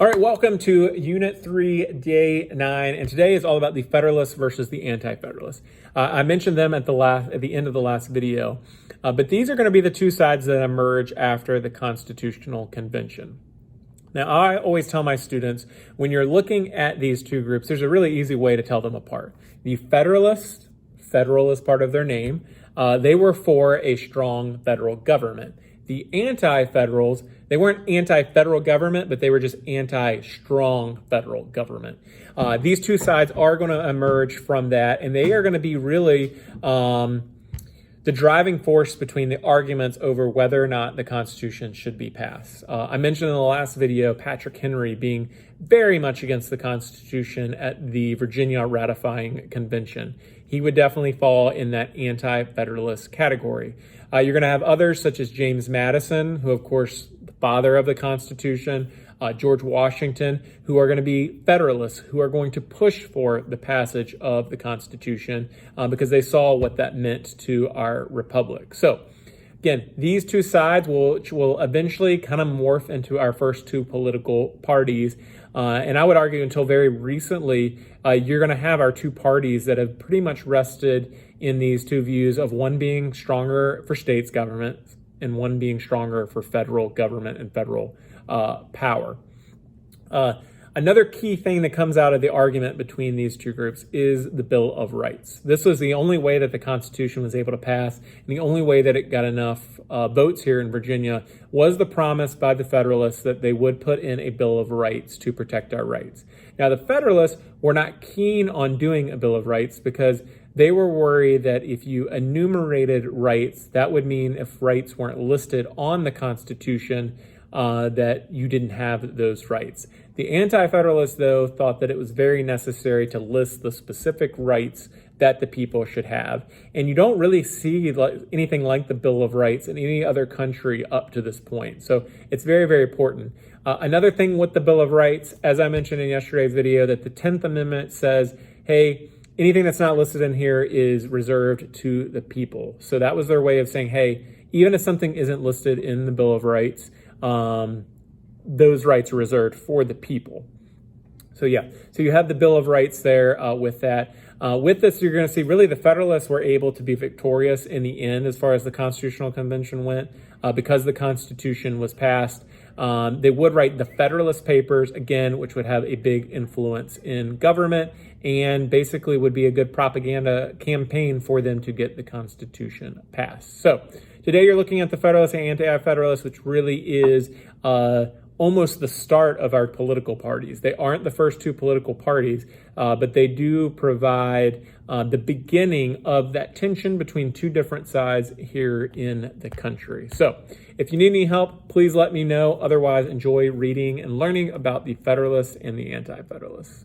All right, welcome to Unit 3, Day 9, and today is all about the Federalists versus the Anti-Federalists. I mentioned them at the end of the last video, but these are going to be the two sides that emerge after the Constitutional Convention. Now, I always tell my students, when you're looking at these two groups, there's a really easy way to tell them apart. The Federalists, federal is part of their name, they were for a strong federal government. The Anti-Federals, they weren't anti-federal government, but they were just anti-strong federal government. These two sides are going to emerge from that, and they are going to be really the driving force between the arguments over whether or not the Constitution should be passed. I mentioned in the last video Patrick Henry being very much against the Constitution at the Virginia ratifying convention. He would definitely fall in that anti-federalist category. You're going to have others such as James Madison, who of course the father of the Constitution, George Washington, who are going to be Federalists, who are going to push for the passage of the Constitution because they saw what that meant to our republic. So again, these two sides will eventually kind of morph into our first two political parties. And I would argue until very recently, you're going to have our two parties that have pretty much rested in these two views of one being stronger for states government and one being stronger for federal government and federal power. Another key thing that comes out of the argument between these two groups is the Bill of Rights. This was the only way that the Constitution was able to pass, and the only way that it got enough votes here in Virginia was the promise by the Federalists that they would put in a Bill of Rights to protect our rights. Now, the Federalists were not keen on doing a Bill of Rights because they were worried that if you enumerated rights, that would mean if rights weren't listed on the Constitution, that you didn't have those rights. The Anti-Federalists, though, thought that it was very necessary to list the specific rights that the people should have. And you don't really see anything like the Bill of Rights in any other country up to this point. So it's very, very important. Another thing with the Bill of Rights, as I mentioned in yesterday's video, that the 10th Amendment says, hey, anything that's not listed in here is reserved to the people. So that was their way of saying, hey, even if something isn't listed in the Bill of Rights, those rights are reserved for the people. So yeah, so you have the Bill of Rights there with that. With this, you're going to see really the Federalists were able to be victorious in the end as far as the Constitutional Convention went because the Constitution was passed. They would write the Federalist Papers, again, which would have a big influence in government and basically would be a good propaganda campaign for them to get the Constitution passed. So today you're looking at the Federalists and Anti-Federalists, which really is almost the start of our political parties. They aren't the first two political parties, but they do provide the beginning of that tension between two different sides here in the country. So if you need any help, please let me know. Otherwise, enjoy reading and learning about the Federalists and the Anti-Federalists.